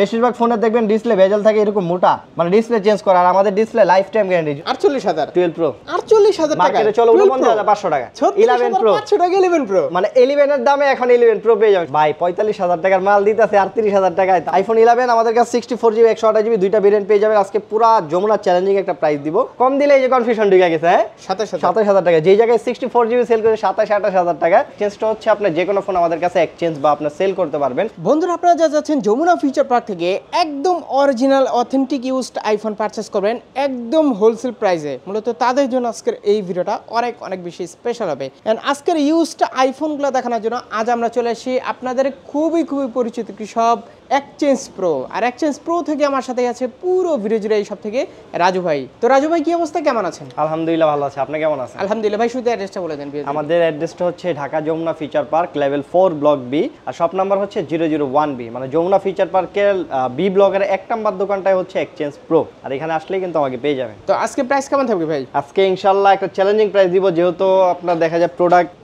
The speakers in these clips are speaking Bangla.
বেশিরভাগ ফোনে দেখবেন ডিসপ্লে ভেজাল থাকে এরকম মোটা, মানে ডিসপ্লে চেঞ্জ করা। আর আমাদের display life time guarantee. 48000 12 pro 48000 টাকা মার্কেটে চলে 49500 টাকা। 11 প্রো 500 টাকা 11 প্রো মানে 11 এর দামে এখন 11 প্রো পেয়ে যাবেন ভাই। 45000 টাকার মাল দিতেছে 38000 টাকায় আইফোন 11 আমাদের কাছে 64GB 128GB দুইটা ভেরিয়েন্ট পেয়ে যাবেন। আজকে পুরো যমুনা চ্যালেঞ্জিং একটা প্রাইস দিব। কম দিলে এই যে কনফিউশন ঢুকে গেছে। হ্যাঁ 27000 টাকা, যেই জায়গায় 64GB সেল করে 27-28000 টাকা। চেঞ্জটা হচ্ছে আপনার যে কোনো ফোন আমাদের কাছে এক্সচেঞ্জ বা আপনার সেল করতে পারবেন। বন্ধুরা আপনারা যা যাচ্ছেন যমুনা ফিউচার পার্ক থেকে একদম original authentic used iPhone purchase করবেন একদম হোলসেল প্রাইসে। মূলত তাদের জন্য আজকের এই ভিডিওটা অনেক বেশি স্পেশাল হবে। এন্ড আজকের ইউজড আইফোনগুলো দেখানোর জন্য আজ আমরা চলে আসি আপনাদের খুবই পরিচিত সব এক্সচেঞ্জ প্রো। আর এক্সচেঞ্জ প্রো থেকে আমার সাথে আছে পুরো ভিডিও জুড়ে এই সব থেকে রাজু ভাই। তো রাজু ভাই কি অবস্থা, কেমন আছেন? আলহামদুলিল্লাহ ভালো আছি, আপনি কেমন আছেন? আলহামদুলিল্লাহ ভাই। শুধু অ্যাড্রেসটা বলে দেন। আমাদের অ্যাড্রেসটা হচ্ছে Dhaka Jamuna future park level 4 block B, আর শপ নাম্বার হচ্ছে 001B। মানে যমুনা ফিচার পার্কের বি ব্লকের 1 নাম্বার দোকানটাই হচ্ছে এক্সচেঞ্জ প্রো। আর এখানে আসলেই কিন্তু আমাকে পেয়ে যাবেন। তো আজকে প্রাইস কেমন থাকবে ভাই? আজকে ইনশাআল্লাহ একটা চ্যালেঞ্জিং প্রাইস দিব, যেহেতু আপনার দেখা যায়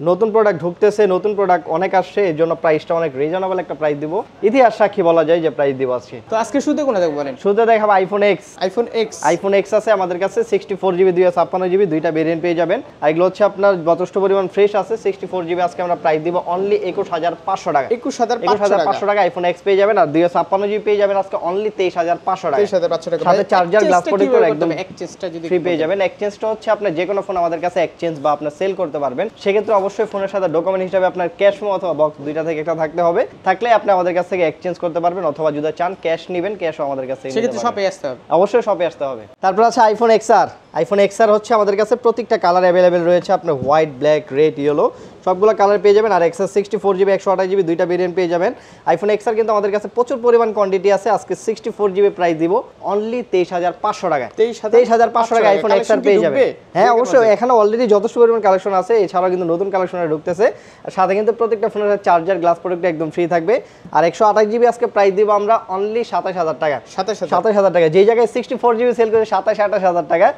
নতুন প্রোডাক্ট ঢুকতেছে, নতুন প্রোডাক্ট অনেক আসছে, এর জন্য প্রাইসটা অনেক রিজনেবল একটা প্রাইস দিব। ইতিহাস সাক্ষী বলা যায় যে প্রাইস দিব আজকে। তো আজকে শুধু কোনটা দেখব বলেন? শুধু দেখাবো আইফোন এক্স আছে আমাদের কাছে 64GB 256GB দুইটা ভেরিয়েন্ট পেয়ে যাবেন। আর এগুলো হচ্ছে আপনার যথেষ্ট পরিমাণ ফ্রেশ আছে। 64GB আজকে আমরা প্রাইস দিব অনলি 21500 টাকা। 21500 টাকা আইফোন এক্স পেয়ে যাবেন। আর 256GB পেয়ে যাবেন আজকে অনলি 23500 টাকা। 23500 টাকা সাথে চার্জার গ্লাস প্রোটেক্টর একদম এক্সচেঞ্জটা যদি ফ্রি পেয়ে যাবেন। এক্সচেঞ্জটা হচ্ছে আপনি যে কোনো ফোন আমাদের কাছে এক্সচেঞ্জ বা আপনি সেল করতে পারবেন। সেক্ষেত্রে অবশ্যই ফোনের সাথে ডকুমেন্ট হিসেবে আপনার ক্যাশ মেমো অথবা বক্স দুইটা থেকে একটা থাকতে হবে। থাকলে আপনি আমাদের কাছ থেকে এক্সচেঞ্জ করতে পারবেন, অথবা যদি চান ক্যাশ নেবেন ক্যাশও আমাদের কাছে নিতে পারবেন। সেক্ষেত্রে শপে আসতে হবে, অবশ্যই শপে আসতে হবে। তারপর আছে আইফোন এক্সআর হচ্ছে আমাদের কাছে প্রত্যেকটা কালার অ্যাভেলেবেল রয়েছে। আপনার হোয়াইট, ব্ল্যাক, রেড, ইয়েলো সবগুলো কালার পেয়ে যাবেন। আর এক্সআর 64GB 128GB দুইটা ভেরিয়েন্ট পেয়ে যাবেন। আইফোন এক্সআর কিন্তু আমাদের কাছে প্রচুর পরিমাণ কোয়ান্টিটি আছে। আজকে 64GB প্রাইস দিব অনলি 23500 টাকায়। 23500 টাকা আইফোন এক্সআর পেয়ে যাবেন। হ্যাঁ অবশ্যই, এখানে অলরেডি যথেষ্ট পরিমাণ কালেকশন আছে, এছাড়াও কিন্তু নতুন কালেকশনে ঢুকতেছে। আর সাথে কিন্তু প্রত্যেকটা ফোনের চার্জার গ্লাস প্রোটেক্ট একদম ফ্রি থাকবে। আর 128GB আজকে প্রাইস দিব আমরা অনলি 27000 টাকা। 27000 টাকা, যেই জায়গায় 64GB সেল করে 27-28000 টাকা।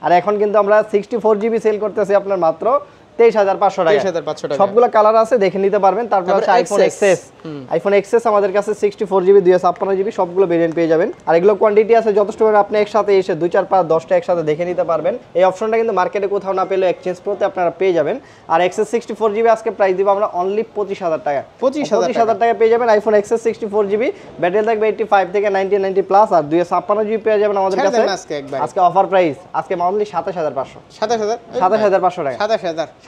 আর এখন কিন্তু আমরা 64GB সেল করতেছি আপনার মাত্র 23500 টাকা। সবগুলো কালার আছে, দেখে নিতে পারবেন। তারপর আছে আইফোন এক্সএস আমাদের কাছে 64GB 256GB সবগুলো ভেরিয়েন্ট পেয়ে যাবেন। আর এগুলো কোয়ান্টিটি আছে যথেষ্ট পরিমাণে, আপনি একসাথে এসে 2, 4, 5, 10টা একসাথে দেখে নিতে পারবেন। এই অপশনটা কিন্তু মার্কেটে কোথাও না পেলে এক্সচেঞ্জ প্রোতে আপনারা পেয়ে যাবেন। আর এক্সএস 64GB আজকে প্রাইস দিব আমরা অনলি 25000 টাকা। 25000 টাকা পেয়ে যাবেন আইফোন এক্সএস 64GB। ব্যাটারি থাকবে 85 থেকে 90 প্লাস। আর 256GB পেয়ে যাবেন আমাদের কাছে আজকে অফার প্রাইস আজকে অনলি 27500 টাকা।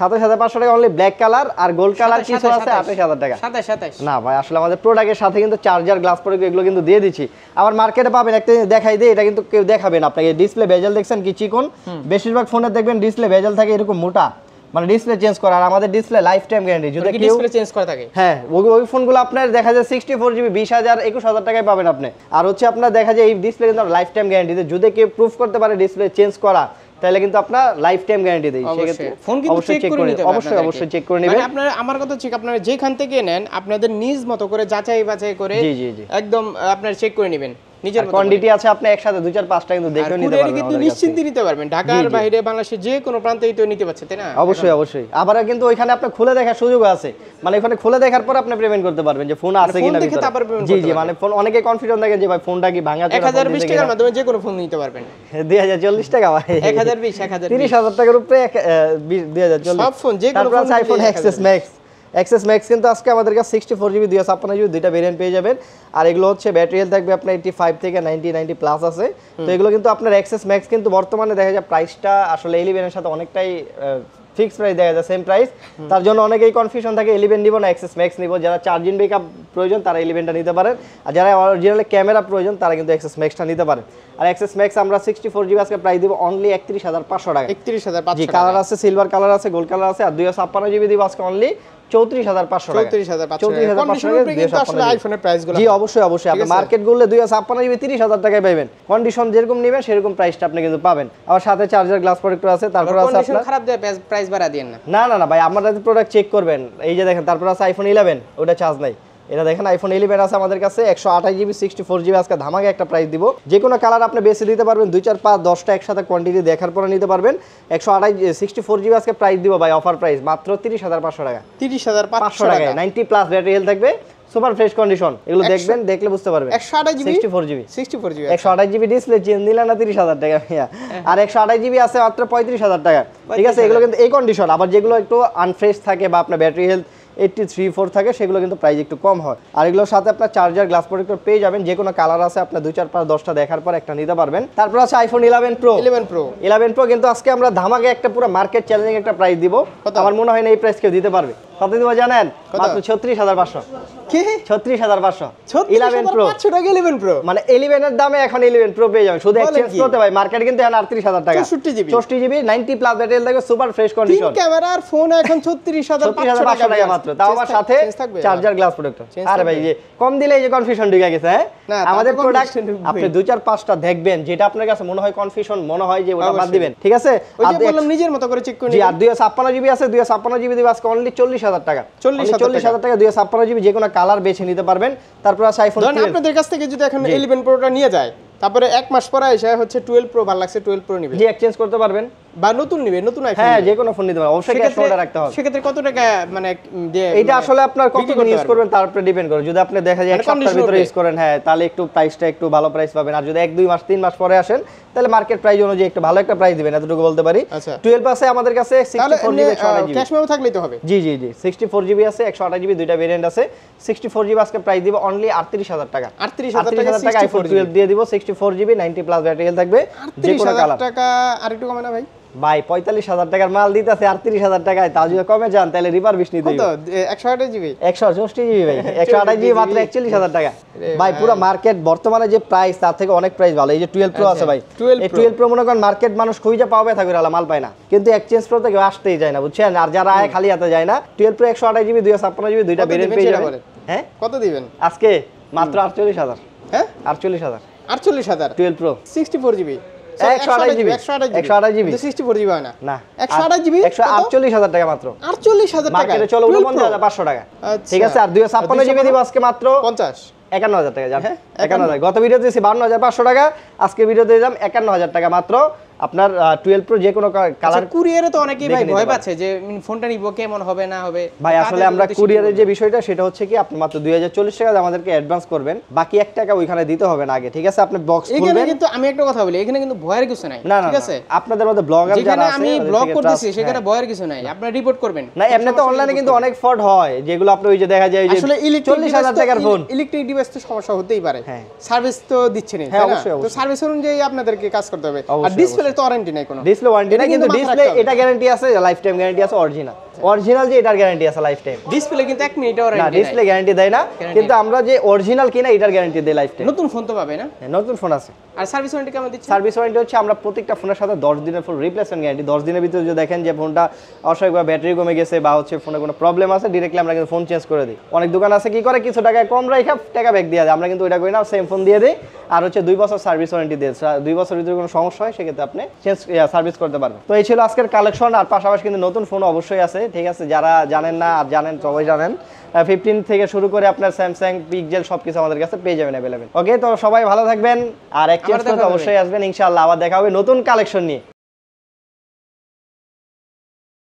27500 টাকা অনলি। ব্ল্যাক কালার আর গোল্ড কালার কিছু আছে 28000 টাকা। 27 না ভাই, আসলে আমাদের প্রোডাক্টের সাথে কিন্তু চার্জার গ্লাস প্রোডাক্ট এগুলো কিন্তু দিয়ে দিচ্ছি। আবার মার্কেটে পাবেন একটা দেখাই দেই, এটা কিন্তু কেউ দেখাবেন আপনাকে। ডিসপ্লে ভেজাল দেখছেন কি চিকন, বেশিরভাগ ফোনে দেখবেন ডিসপ্লে ভেজাল থাকে এরকম মোটা, মানে ডিসপ্লে চেঞ্জ করা। আর আমাদের ডিসপ্লে লাইফ টাইম গ্যারান্টি। যদি কেউ ডিসপ্লে চেঞ্জ করা থাকে, হ্যাঁ ওই ফোনগুলো আপনার দেখা যায় 64GB 20000 21000 টাকায় পাবেন আপনি। আর হচ্ছে আপনার দেখা যায় এই ডিসপ্লে কিন্তু লাইফ টাইম গ্যারান্টিতে, যদি কেউ প্রুফ করতে পারে ডিসপ্লে চেঞ্জ করা, তাহলে কিন্তু আপনার লাইফ টাইম গ্যারান্টি দেই। সেক্ষেত্রে ফোন কিন্তু চেক করে নিতে হবে। অবশ্যই চেক করে নেবেন। মানে আপনারা, আমার কথা ঠিক, আপনারা যেখান থেকে নেন আপনাদের নিজ মতো করে যাচাই বাছাই করে একদম আপনারা চেক করে নেবেন। নিজের কোয়ান্টিটি আছে, আপনি একসাথে 2, 4, 5টা কিন্তু দেখে নিতে পারবেন। কিন্তু নিশ্চিন্তে নিতে পারবেন, ঢাকার বাইরে বাংলাদেশের যে কোনো প্রান্তেই তো নিতে পারছেন, তাই না? অবশ্যই। আবার কিন্তু ওইখানে আপনি খুলে দেখার সুযোগ আছে, মানে ওখানে খুলে দেখার পর আপনি পেমেন্ট করতে পারবেন যে ফোন আছে কিনা ভিতরে। জি মানে ফোন অনেকে কনফিউশন থাকে যে ভাই ফোনটা কি ভাঙা চোরা। 1020 টাকার মাধ্যমে যে কোনো ফোন নিতে পারবেন। 2040 টাকা ভাই, 1020 30000 টাকার উপরে 2040 সব ফোন যে কোনো ফোন। আইফোন এক্সএস ম্যাক্স কিন্তু আজকে আমাদের কাছে 64GB 256GB দুইটা ভেরিয়েন্ট পেয়ে যাবেন। আর এগুলো হচ্ছে ব্যাটারি হেলথ থাকবে আপনার 85 থেকে 90 প্লাস আছে। তো এগুলো কিন্তু আপনার এক্সএস ম্যাক্স কিন্তু বর্তমানে দেখা যায় প্রাইসটা আসলে 11 এর সাথে অনেকটাই ফিক্স প্রাইস দেখা যায়, সেম প্রাইস। তার জন্য অনেকেই কনফিউশন থাকে 11 নিব না এক্সএস ম্যাক্স নিব। যারা চার্জিং ব্যাকআপ প্রয়োজন তারা 11টা নিতে পারেন, আর যারা অরিজিনালি ক্যামেরা প্রয়োজন তারা কিন্তু এক্সএস ম্যাক্সটা নিতে পারেন। আর এক্সএস ম্যাক্স আমরা 64GB আজকে প্রাইস দিব অনলি 31500 টাকা। 31500 জি, কালার আছে, সিলভার কালার আছে, গোল্ড কালার আছে। আর 256GB দিব আজকে অনলি 34500 টাকা। 34500 আইফোনের প্রাইসগুলো। জি অবশ্যই আপনি মার্কেট গুলো 256GB 30000 টাকায় পাবেন। কন্ডিশন যেরকম নেবেন সেরকম প্রাইসটা আপনি কিন্তু পাবেন। আবার সাথে চার্জার গ্লাস প্রোটেক্টর আছে। তারপর আছে আপনার কন্ডিশন খারাপ দিয়ে প্রাইস বাড়া দেন না। না ভাই, আমাদের প্রোডাক্ট চেক করবেন। এই যে দেখেন, তারপর আছে আইফোন 11, ওটা চার্জ নাই। এটা দেখেন আইফোন 11 আছে আমাদের কাছে 128GB 64GB আজকে ধামাকা একটা প্রাইস দিব। যে কোনো কালার আপনি বেশি দিতে পারবেন, 2, 4, 5, 10টা একসাথে কোয়ান্টিটি দেখার পরে নিতে পারবেন। 128 64GB আজকে প্রাইস দিব ভাই, অফার প্রাইস মাত্র 30500 টাকা। 30500 টাকা 90 প্লাস ব্যাটারি হেলথ থাকবে। সুপার ফ্রেশ কন্ডিশন, এগুলো দেখবেন, দেখলে বুঝতে পারবেন। 128 GB 64 GB 64 GB 128 GB display change নিলে না 30,000 টাকা ভাইয়া, আর 128 জিবি আছে মাত্র 35,000 টাকা, ঠিক আছে। এগুলো কিন্তু এই কন্ডিশন, আবার যেগুলো একটু আনফ্রেশ থাকে বা আপনার ব্যাটারি হেলথ 83-4 থাকে সেগুলো কিন্তু প্রাইস একটু কম হয়। আর এগুলোর সাথে আপনার চার্জার, গ্লাস প্রোটেক্টর পেয়ে যাবেন, যে কোনো কালার আছে, আপনার 2 4 5 10টা দেখার পর একটা নিতে পারবেন। তারপর আছে আইফোন 11 প্রো 11 প্রো কিন্তু আজকে আমরা ধামাকে একটা পুরো মার্কেট চ্যালেঞ্জিং একটা প্রাইস দিব। আমার মনে হয় না এই প্রাইস কেউ দিতে পারবে। কত দিব জানেন? মাত্র 36,500। কি 36,500 11 প্রো 500 টাকা 11 প্রো, মানে 11 এর দামে এখন 11 প্রো পেয়ে যাবেন, শুধু এক্সচেঞ্জ করতে ভাই। মার্কেট কিন্তু এখন 38,000 টাকা, 64 জিবি 90 প্লাস ব্যাটারি থাকবে, সুপার ফ্রেশ কন্ডিশন, তিন ক্যামেরার ফোন এখন 36,500 টাকা মাত্র, তাও আবার সাথে চার্জার, গ্লাস প্রোটেক্টর। আরে ভাই যে কম দিলে এই যে কনফিউশন ঢুকে গেছে। হ্যাঁ, আমাদের প্রোডাক্ট আপনি 2 4 5টা দেখবেন, যেটা আপনার কাছে মনে হয় কনফিউশন মনে হয় যে ওটা বাদ দিবেন, ঠিক আছে। ওই যে বললাম নিজের মতো করে চেক করে জি, আর 256 জিবি আছে, 256 জিবি দিব আজকে অনলি 40,000 টাকা, 40,000 টাকা 256 জিবি যে কোনো কালার বেছে নিতে পারবেন। তারপর আছে আইফোন 12। আপনাদের কাছ থেকে যদি এখন 11 প্রোটা নিয়ে যায়, তারপরে এক মাস পরে এসে হচ্ছে 12 প্রো ভালো লাগছে 12 প্রো নিবে, জি এক্সচেঞ্জ করতে পারবেন বা নতুন নিবে, নতুন আইফোন। হ্যাঁ, যে কোনো ফোন নিতে পারবেন, অবশ্যই ক্যাশ অর্ডার রাখতে হবে। সেক্ষেত্রে কত টাকা মানে এটা আসলে আপনার কতদিন ইউজ করবেন তার উপরে ডিপেন্ড করে। যদি আপনি দেখা যায় এক সপ্তাহের ভিতরে ইউজ করেন, হ্যাঁ, তাহলে একটু প্রাইসটা একটু ভালো প্রাইস পাবেন। আর যদি 1 2 মাস 3 মাস পরে আসেন, তাহলে মার্কেট প্রাইস অনুযায়ী একটু ভালো একটা প্রাইস দিবেন, এতটুকু বলতে পারি। 12 আছে আমাদের কাছে 64 জিবি 128 জিবি, ক্যাশ মেমো থাকলেই তো হবে। জি জি জি 64 জিবি আছে, 128 জিবি, দুইটা ভেরিয়েন্ট আছে। 64 জিবি আজকে প্রাইস দিব অনলি 38,000 টাকা, 38,000 টাকা আইফোন 12 দিয়ে দিব। 64 জিবি 90 প্লাস ব্যাটারি থাকবে, যে কোনো কালার। টাকা আর একটু কমে না ভাই? ভাই 45,000 টাকার মাল দিতেছে 38,000 টাকায়, তাও যদি কমে যান তাহলে রিপারবিশ নিতে হবে। কত 128 জিবি 164 জিবি ভাই, 128 জিবি মাত্র 41,000 টাকা ভাই। পুরো মার্কেট বর্তমানে যে প্রাইস তার থেকে অনেক প্রাইস ভালো। এই যে 12 প্রো আছে ভাই, এই 12 প্রো মনে করেন মার্কেট মানুষ খুঁজে পাবে থাকবে, মাল পায় না, কিন্তু এক্সচেঞ্জ প্রো থেকে আসতেই যায় না, বুঝছেন। আর যারা আয় খালি হাতে যায় না। 12 প্রো 128 জিবি 256 জিবি দুইটা ভেরিয়েন্ট পেয়ে যাবেন। হ্যাঁ, কত দিবেন আজকে? মাত্র 48,000। হ্যাঁ, 48,000 48,000 12 pro 64 GB 128 GB 128 GB 64 GB হয় না, না 128 জিবি 148,000 টাকা মাত্র। 48,000 টাকা মার্কেটে চলে 49,500 টাকা, ঠিক আছে। আর 256 জিবি দিব আজকে মাত্র 51,000 টাকা। জান 51,000, গত ভিডিওতে দিয়েছি 52,500 টাকা, আজকে ভিডিওতে দিলাম 51,000 টাকা মাত্র। আপনার 12 প্রো যে কোনো কালার। কুরিয়ারে তো অনেকেই ভাই ভয় পাচ্ছে যে ফোনটা নিব কেমন হবে না হবে। ভাই আসলে আমরা কুরিয়ারের যে বিষয়টা সেটা হচ্ছে কি, আপনি মাত্র 2040 টাকা আমাদেরকে অ্যাডভান্স করবেন, বাকি 1 টাকা ওইখানে দিতে হবে না আগে, ঠিক আছে। আপনি বক্স খুলবেন। এখানে কিন্তু আমি একটা কথা বলি, এখানে কিন্তু ভয়ের কিছু নাই, ঠিক আছে। আপনাদের মধ্যে ব্লগার যারা আছে, আমি ব্লগ করতেছি সেখানে ভয়ের কিছু নাই, আপনি রিপোর্ট করবেন। না, এমনি তো অনলাইনে কিন্তু অনেক ফ্রড হয়, যেগুলো আপনি ওই যে দেখা যায় যে আসলে 40,000 টাকার ফোন, ইলেকট্রিক ডিভাইস তো সমস্যা হতেই পারে। সার্ভিস তো দিচ্ছে না, তো সার্ভিস অনুযায়ী আপনাদেরকে কাজ করতে হবে। আর ডিসপ্লে তো ওয়ারেন্টি নাই, কোনো ডিসপ্লে ওয়ারেন্টি না, কিন্তু ডিসপ্লে এটা গ্যারান্টি আছে, লাইফ টাইম গ্যারান্টি আছে, অরিজিনাল যে এটার গ্যারান্টি আছে লাইফ টাইম। ডিসপ্লে কিন্তু 1 মিনিট ওয়ারেন্টি না, ডিসপ্লে গ্যারান্টি দেয় না, কিন্তু আমরা যে অরিজিনাল কিনা এটার গ্যারান্টি দেই লাইফ টাইম। নতুন ফোন তো পাবে না? নতুন ফোন আছে। আর সার্ভিস ওয়ারেন্টি কেমন দিচ্ছে? সার্ভিস ওয়ারেন্টি হচ্ছে আমরা প্রত্যেকটা ফোনের সাথে 10 দিনের ফুল রিপ্লেসমেন্ট গ্যারান্টি। 10 দিনের ভিতরে যদি দেখেন যে ফোনটা অস্বাভাবিক বা ব্যাটারি কমে গেছে বা হচ্ছে ফোনে কোনো প্রবলেম আছে, ডাইরেক্টলি আমরা কিন্তু ফোন চেঞ্জ করে দিই। অনেক দোকান আছে কি করে, কিছু টাকা কম রাখা টাকা ব্যাক দিয়ে দেয়, আমরা কিন্তু ওইটা করি না, সেম ফোন দিয়ে দিই। আর হচ্ছে 2 বছর সার্ভিস ওয়ারেন্টি দিয়ে, 2 বছরের ভিতরে কোনো সমস্যা হয় সেক্ষেত্রে আপনি চেঞ্জ সার্ভিস করতে পারবেন। তো এই ছিল আজকের কালেকশন। আর পাশাপাশি কিন্তু নতুন ফোন অবশ্যই আছে, ঠিক আছে। যারা জানেন না আর জানেন, সবাই জানেন, 15 থেকে শুরু করে আপনার স্যামসাং পিক্সেল সবকিছু আমাদের কাছে পেয়ে যাবেন অ্যাভেলেবেল। ওকে, তো সবাই ভালো থাকবেন, আর এক্সচেঞ্জ করতে অবশ্যই আসবেন ইনশাআল্লাহ। আবার দেখা হবে নতুন কালেকশন নিয়ে।